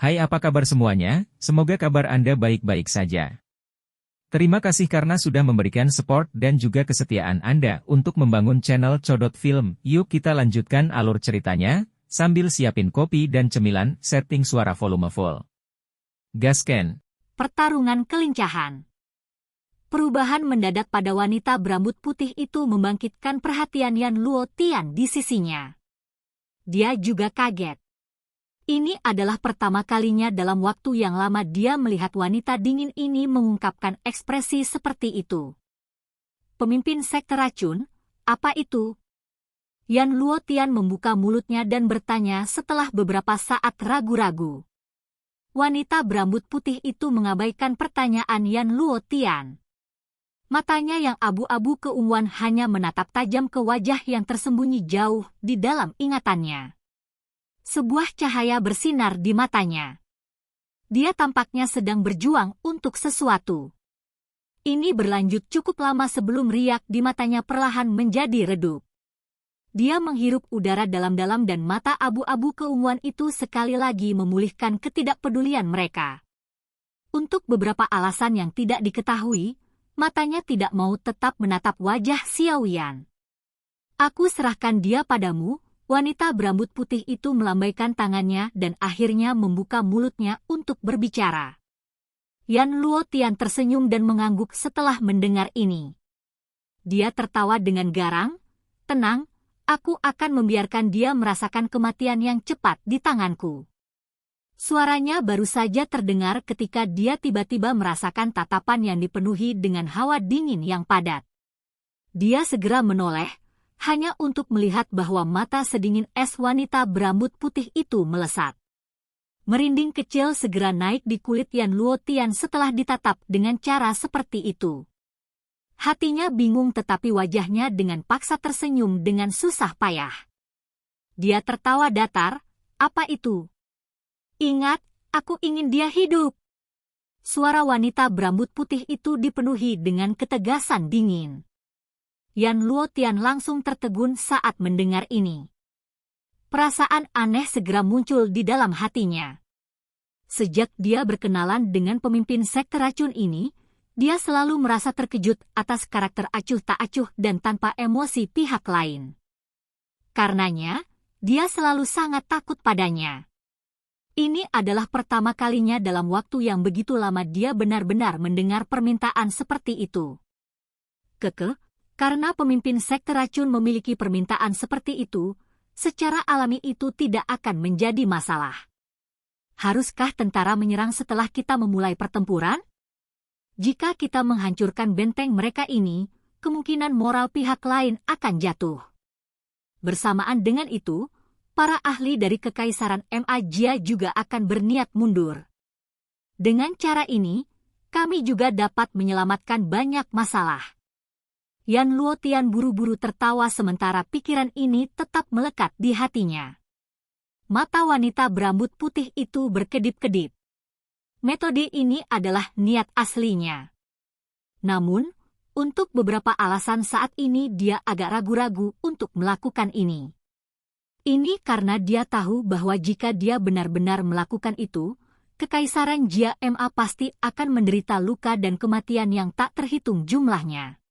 Hai, apa kabar semuanya? Semoga kabar Anda baik-baik saja. Terima kasih karena sudah memberikan support dan juga kesetiaan Anda untuk membangun channel Codot Film. Yuk kita lanjutkan alur ceritanya, sambil siapin kopi dan cemilan, setting suara volume full. Gasken. Pertarungan kelincahan. Perubahan mendadak pada wanita berambut putih itu membangkitkan perhatian Yan Luo Tian di sisinya. Dia juga kaget. Ini adalah pertama kalinya dalam waktu yang lama dia melihat wanita dingin ini mengungkapkan ekspresi seperti itu. Pemimpin sekte racun, apa itu? Yan Luo Tian membuka mulutnya dan bertanya setelah beberapa saat ragu-ragu. Wanita berambut putih itu mengabaikan pertanyaan Yan Luo Tian. Matanya yang abu-abu keunguan hanya menatap tajam ke wajah yang tersembunyi jauh di dalam ingatannya. Sebuah cahaya bersinar di matanya. Dia tampaknya sedang berjuang untuk sesuatu. Ini berlanjut cukup lama sebelum riak di matanya perlahan menjadi redup. Dia menghirup udara dalam-dalam dan mata abu-abu keunguan itu sekali lagi memulihkan ketidakpedulian mereka. Untuk beberapa alasan yang tidak diketahui, matanya tidak mau tetap menatap wajah Xiao Yan. Aku serahkan dia padamu. Wanita berambut putih itu melambaikan tangannya dan akhirnya membuka mulutnya untuk berbicara. Yan Luo Tian tersenyum dan mengangguk setelah mendengar ini. Dia tertawa dengan garang, "Tenang, aku akan membiarkan dia merasakan kematian yang cepat di tanganku." Suaranya baru saja terdengar ketika dia tiba-tiba merasakan tatapan yang dipenuhi dengan hawa dingin yang padat. Dia segera menoleh, hanya untuk melihat bahwa mata sedingin es wanita berambut putih itu melesat. Merinding kecil segera naik di kulit Yan Luo Tian setelah ditatap dengan cara seperti itu. Hatinya bingung tetapi wajahnya dengan paksa tersenyum dengan susah payah. Dia tertawa datar, "Apa itu?" "Ingat, aku ingin dia hidup." Suara wanita berambut putih itu dipenuhi dengan ketegasan dingin. Yan Luo Tian langsung tertegun saat mendengar ini. Perasaan aneh segera muncul di dalam hatinya. Sejak dia berkenalan dengan pemimpin sekte racun ini, dia selalu merasa terkejut atas karakter acuh tak acuh dan tanpa emosi pihak lain. Karenanya, dia selalu sangat takut padanya. Ini adalah pertama kalinya dalam waktu yang begitu lama dia benar-benar mendengar permintaan seperti itu. Karena pemimpin sekte racun memiliki permintaan seperti itu, secara alami itu tidak akan menjadi masalah. Haruskah tentara menyerang setelah kita memulai pertempuran? Jika kita menghancurkan benteng mereka ini, kemungkinan moral pihak lain akan jatuh. Bersamaan dengan itu, para ahli dari Kekaisaran Magia juga akan berniat mundur. Dengan cara ini, kami juga dapat menyelamatkan banyak masalah. Yan Luo Tian buru-buru tertawa sementara pikiran ini tetap melekat di hatinya. Mata wanita berambut putih itu berkedip-kedip. Metode ini adalah niat aslinya. Namun, untuk beberapa alasan saat ini dia agak ragu-ragu untuk melakukan ini. Ini karena dia tahu bahwa jika dia benar-benar melakukan itu, Kekaisaran Jia Ma pasti akan menderita luka dan kematian yang tak terhitung jumlahnya.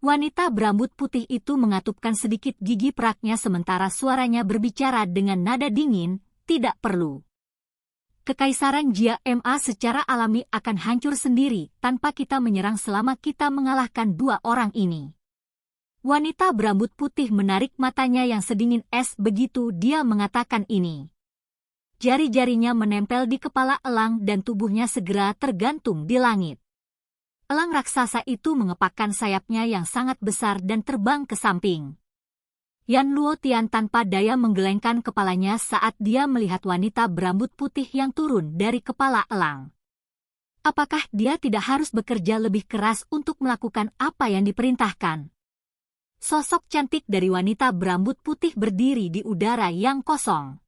Wanita berambut putih itu mengatupkan sedikit gigi peraknya sementara suaranya berbicara dengan nada dingin, "Tidak perlu. Kekaisaran Jia Ma secara alami akan hancur sendiri tanpa kita menyerang selama kita mengalahkan dua orang ini." Wanita berambut putih menarik matanya yang sedingin es begitu dia mengatakan ini. Jari-jarinya menempel di kepala elang dan tubuhnya segera tergantung di langit. Elang raksasa itu mengepakkan sayapnya yang sangat besar dan terbang ke samping. Yan Luo Tian tanpa daya menggelengkan kepalanya saat dia melihat wanita berambut putih yang turun dari kepala elang. Apakah dia tidak harus bekerja lebih keras untuk melakukan apa yang diperintahkan? Sosok cantik dari wanita berambut putih berdiri di udara yang kosong.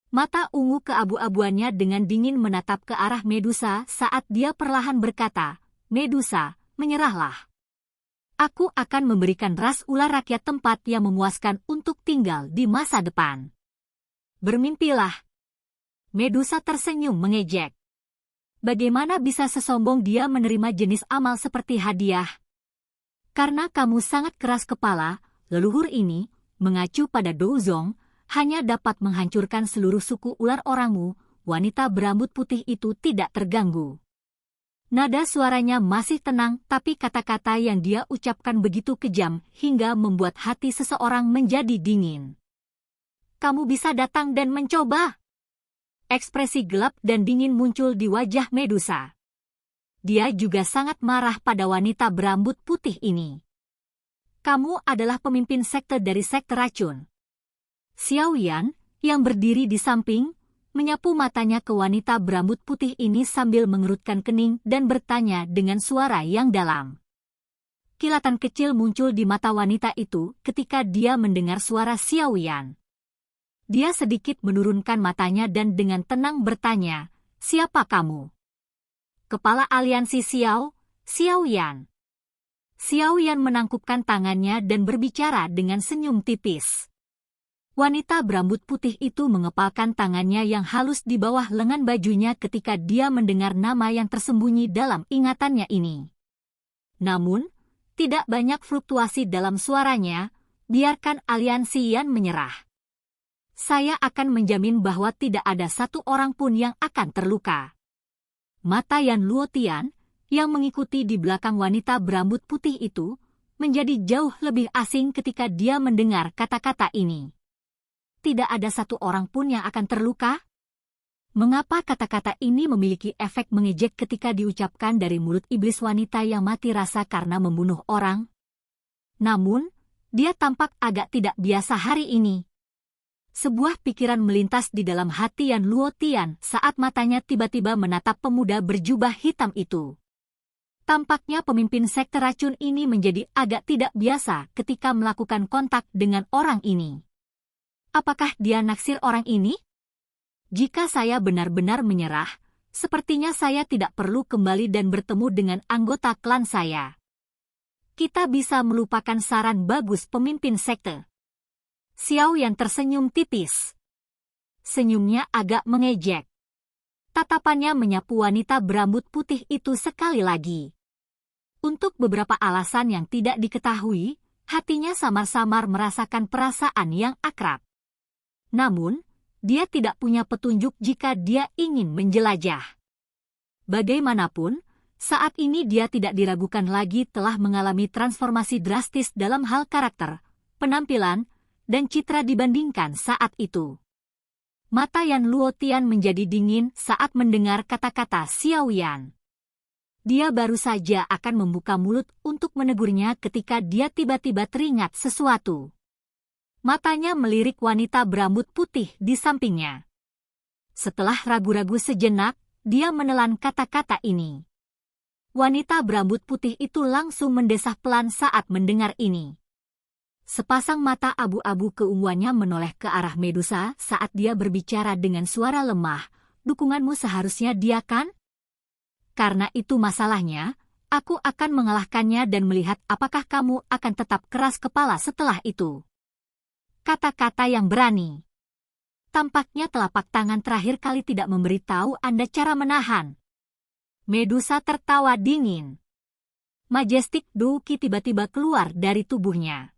Mata ungu keabu-abuannya dengan dingin menatap ke arah Medusa saat dia perlahan berkata, "Medusa, menyerahlah. Aku akan memberikan ras ular rakyat tempat yang memuaskan untuk tinggal di masa depan. Bermimpilah." Medusa tersenyum mengejek. Bagaimana bisa sesombong dia menerima jenis amal seperti hadiah? Karena kamu sangat keras kepala, leluhur ini, mengacu pada Douzong, hanya dapat menghancurkan seluruh suku ular orangmu. Wanita berambut putih itu tidak terganggu. Nada suaranya masih tenang, tapi kata-kata yang dia ucapkan begitu kejam hingga membuat hati seseorang menjadi dingin. Kamu bisa datang dan mencoba. Ekspresi gelap dan dingin muncul di wajah Medusa. Dia juga sangat marah pada wanita berambut putih ini. Kamu adalah pemimpin sekte dari sekte racun. Xiao Yan, yang berdiri di samping, menyapu matanya ke wanita berambut putih ini sambil mengerutkan kening dan bertanya dengan suara yang dalam. Kilatan kecil muncul di mata wanita itu ketika dia mendengar suara Xiao Yan. Dia sedikit menurunkan matanya dan dengan tenang bertanya, "Siapa kamu?" Kepala aliansi Xiao Yan. Xiao Yan menangkupkan tangannya dan berbicara dengan senyum tipis. Wanita berambut putih itu mengepalkan tangannya yang halus di bawah lengan bajunya ketika dia mendengar nama yang tersembunyi dalam ingatannya ini. Namun, tidak banyak fluktuasi dalam suaranya, biarkan aliansi Yan menyerah. Saya akan menjamin bahwa tidak ada satu orang pun yang akan terluka. Mata Yan Luotian, yang mengikuti di belakang wanita berambut putih itu, menjadi jauh lebih asing ketika dia mendengar kata-kata ini. Tidak ada satu orang pun yang akan terluka? Mengapa kata-kata ini memiliki efek mengejek ketika diucapkan dari mulut iblis wanita yang mati rasa karena membunuh orang? Namun, dia tampak agak tidak biasa hari ini. Sebuah pikiran melintas di dalam hati Yan Luotian saat matanya tiba-tiba menatap pemuda berjubah hitam itu. Tampaknya pemimpin sekte racun ini menjadi agak tidak biasa ketika melakukan kontak dengan orang ini. Apakah dia naksir orang ini? Jika saya benar-benar menyerah, sepertinya saya tidak perlu kembali dan bertemu dengan anggota klan saya. Kita bisa melupakan saran bagus pemimpin sekte. Xiao Yan tersenyum tipis. Senyumnya agak mengejek. Tatapannya menyapu wanita berambut putih itu sekali lagi. Untuk beberapa alasan yang tidak diketahui, hatinya samar-samar merasakan perasaan yang akrab. Namun, dia tidak punya petunjuk jika dia ingin menjelajah. Bagaimanapun, saat ini dia tidak diragukan lagi telah mengalami transformasi drastis dalam hal karakter, penampilan, dan citra dibandingkan saat itu. Mata Yan Luotian menjadi dingin saat mendengar kata-kata Xiao Yan. Dia baru saja akan membuka mulut untuk menegurnya ketika dia tiba-tiba teringat sesuatu. Matanya melirik wanita berambut putih di sampingnya. Setelah ragu-ragu sejenak, dia menelan kata-kata ini. Wanita berambut putih itu langsung mendesah pelan saat mendengar ini. Sepasang mata abu-abu keunguannya menoleh ke arah Medusa saat dia berbicara dengan suara lemah. Dukunganmu seharusnya dia kan? Karena itu masalahnya, aku akan mengalahkannya dan melihat apakah kamu akan tetap keras kepala setelah itu. Kata-kata yang berani. Tampaknya telapak tangan terakhir kali tidak memberitahu Anda cara menahan. Medusa tertawa dingin. Majestic Douki tiba-tiba keluar dari tubuhnya.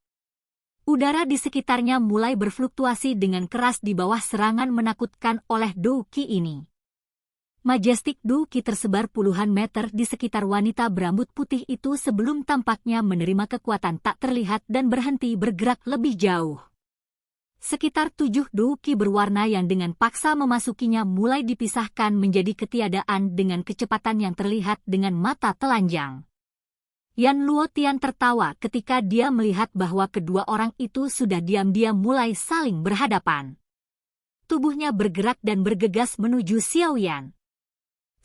Udara di sekitarnya mulai berfluktuasi dengan keras di bawah serangan menakutkan oleh Douki ini. Majestic Douki tersebar puluhan meter di sekitar wanita berambut putih itu sebelum tampaknya menerima kekuatan tak terlihat dan berhenti bergerak lebih jauh. Sekitar 7 Douki berwarna yang dengan paksa memasukinya mulai dipisahkan menjadi ketiadaan dengan kecepatan yang terlihat dengan mata telanjang. Yan Luotian tertawa ketika dia melihat bahwa kedua orang itu sudah diam-diam mulai saling berhadapan. Tubuhnya bergerak dan bergegas menuju Xiao Yan.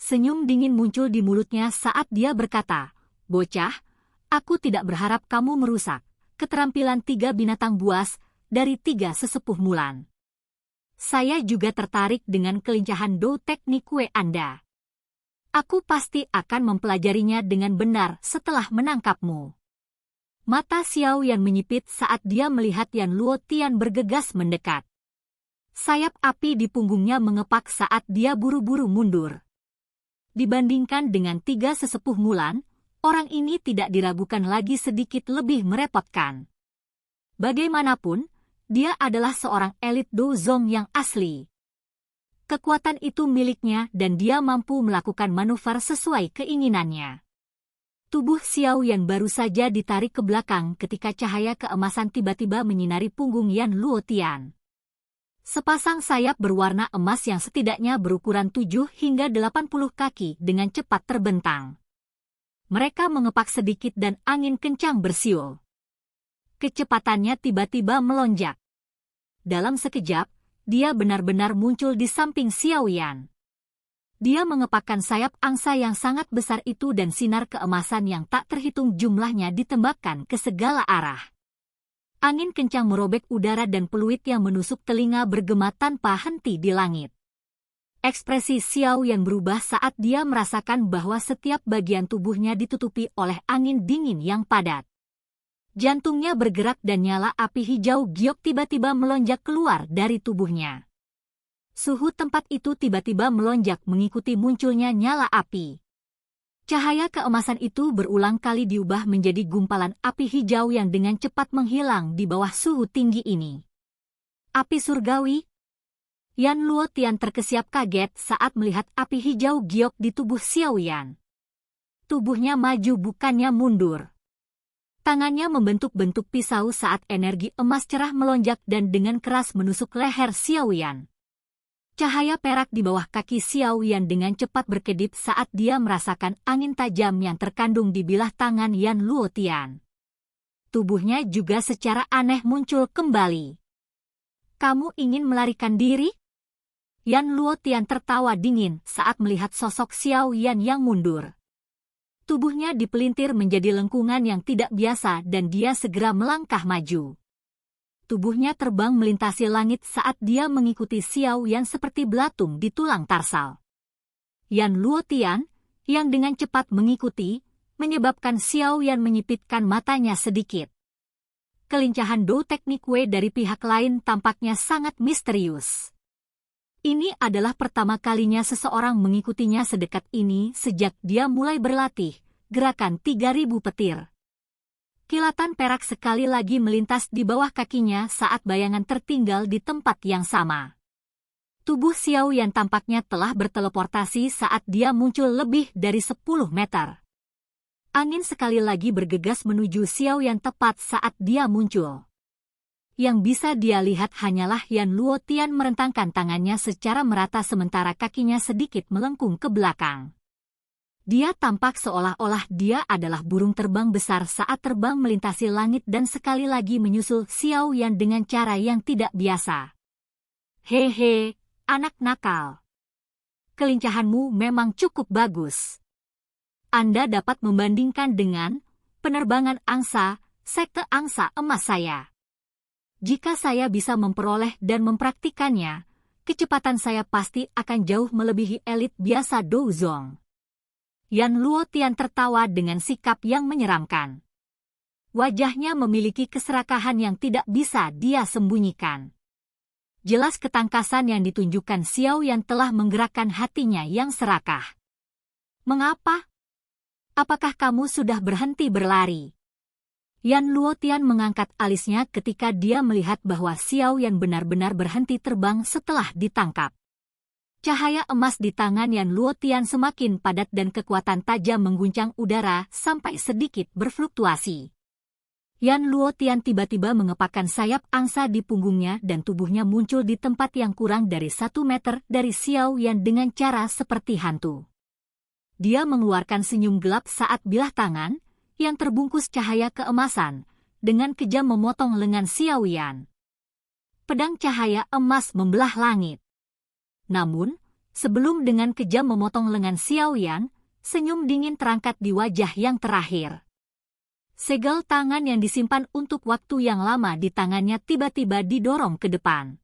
Senyum dingin muncul di mulutnya saat dia berkata, "Bocah, aku tidak berharap kamu merusak keterampilan 3 binatang buas dari 3 sesepuh Mulan. Saya juga tertarik dengan kelincahan Dou teknik kue Anda. Aku pasti akan mempelajarinya dengan benar setelah menangkapmu." Mata Xiao Yan menyipit saat dia melihat Yan Luotian bergegas mendekat. Sayap api di punggungnya mengepak saat dia buru-buru mundur. Dibandingkan dengan 3 sesepuh Mulan, orang ini tidak diragukan lagi sedikit lebih merepotkan. Bagaimanapun, dia adalah seorang elit Dozong yang asli. Kekuatan itu miliknya dan dia mampu melakukan manuver sesuai keinginannya. Tubuh Xiao Yan baru saja ditarik ke belakang ketika cahaya keemasan tiba-tiba menyinari punggung Yan Luotian. Sepasang sayap berwarna emas yang setidaknya berukuran 7 hingga 80 kaki dengan cepat terbentang. Mereka mengepak sedikit dan angin kencang bersiul. Kecepatannya tiba-tiba melonjak. Dalam sekejap, dia benar-benar muncul di samping Xiao Yan. Dia mengepakkan sayap angsa yang sangat besar itu dan sinar keemasan yang tak terhitung jumlahnya ditembakkan ke segala arah. Angin kencang merobek udara dan peluit yang menusuk telinga bergema tanpa henti di langit. Ekspresi Xiao Yan berubah saat dia merasakan bahwa setiap bagian tubuhnya ditutupi oleh angin dingin yang padat. Jantungnya bergerak dan nyala api hijau giok tiba-tiba melonjak keluar dari tubuhnya. Suhu tempat itu tiba-tiba melonjak mengikuti munculnya nyala api. Cahaya keemasan itu berulang kali diubah menjadi gumpalan api hijau yang dengan cepat menghilang di bawah suhu tinggi ini. Api surgawi? Yan Luotian terkesiap kaget saat melihat api hijau giok di tubuh Xiao Yan. Tubuhnya maju bukannya mundur. Tangannya membentuk-bentuk pisau saat energi emas cerah melonjak dan dengan keras menusuk leher Xiao Yan. Cahaya perak di bawah kaki Xiao Yan dengan cepat berkedip saat dia merasakan angin tajam yang terkandung di bilah tangan Yan Luotian. Tubuhnya juga secara aneh muncul kembali. Kamu ingin melarikan diri? Yan Luotian tertawa dingin saat melihat sosok Xiao Yan yang mundur. Tubuhnya dipelintir menjadi lengkungan yang tidak biasa dan dia segera melangkah maju. Tubuhnya terbang melintasi langit saat dia mengikuti Xiao Yan seperti belatung di tulang tarsal. Yan Luotian, yang dengan cepat mengikuti, menyebabkan Xiao Yan menyipitkan matanya sedikit. Kelincahan Dou Teknik Wei dari pihak lain tampaknya sangat misterius. Ini adalah pertama kalinya seseorang mengikutinya sedekat ini sejak dia mulai berlatih, gerakan 3000 petir. Kilatan perak sekali lagi melintas di bawah kakinya saat bayangan tertinggal di tempat yang sama. Tubuh Xiao Yan tampaknya telah berteleportasi saat dia muncul lebih dari 10 meter. Angin sekali lagi bergegas menuju Xiao Yan tepat saat dia muncul. Yang bisa dia lihat hanyalah Yan Luotian merentangkan tangannya secara merata sementara kakinya sedikit melengkung ke belakang. Dia tampak seolah-olah dia adalah burung terbang besar saat terbang melintasi langit dan sekali lagi menyusul Xiao Yan dengan cara yang tidak biasa. Hehe, anak nakal. Kelincahanmu memang cukup bagus. Anda dapat membandingkan dengan penerbangan angsa, sekte angsa emas saya. Jika saya bisa memperoleh dan mempraktikannya, kecepatan saya pasti akan jauh melebihi elit biasa Dozong. Yan Luotian tertawa dengan sikap yang menyeramkan. Wajahnya memiliki keserakahan yang tidak bisa dia sembunyikan. Jelas ketangkasan yang ditunjukkan Xiao Yan telah menggerakkan hatinya yang serakah. Mengapa? Apakah kamu sudah berhenti berlari? Yan Luotian mengangkat alisnya ketika dia melihat bahwa Xiao Yan benar-benar berhenti terbang setelah ditangkap. Cahaya emas di tangan Yan Luotian semakin padat dan kekuatan tajam mengguncang udara sampai sedikit berfluktuasi. Yan Luotian tiba-tiba mengepakkan sayap angsa di punggungnya dan tubuhnya muncul di tempat yang kurang dari 1 meter dari Xiao Yan dengan cara seperti hantu. Dia mengeluarkan senyum gelap saat bilah tangan, yang terbungkus cahaya keemasan, dengan kejam memotong lengan Xiao Yan. Pedang cahaya emas membelah langit. Namun, sebelum dengan kejam memotong lengan Xiao Yan, senyum dingin terangkat di wajah yang terakhir. Segel tangan yang disimpan untuk waktu yang lama di tangannya tiba-tiba didorong ke depan.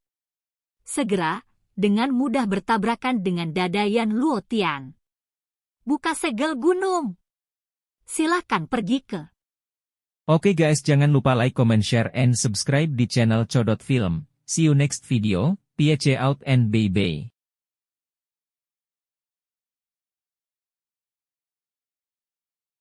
Segera, dengan mudah bertabrakan dengan dada Yan Luotian. Buka segel gunung! Silakan pergi ke. Oke guys, jangan lupa like, comment, share, and subscribe di channel Codot Film. See you next video. Piece out and baby.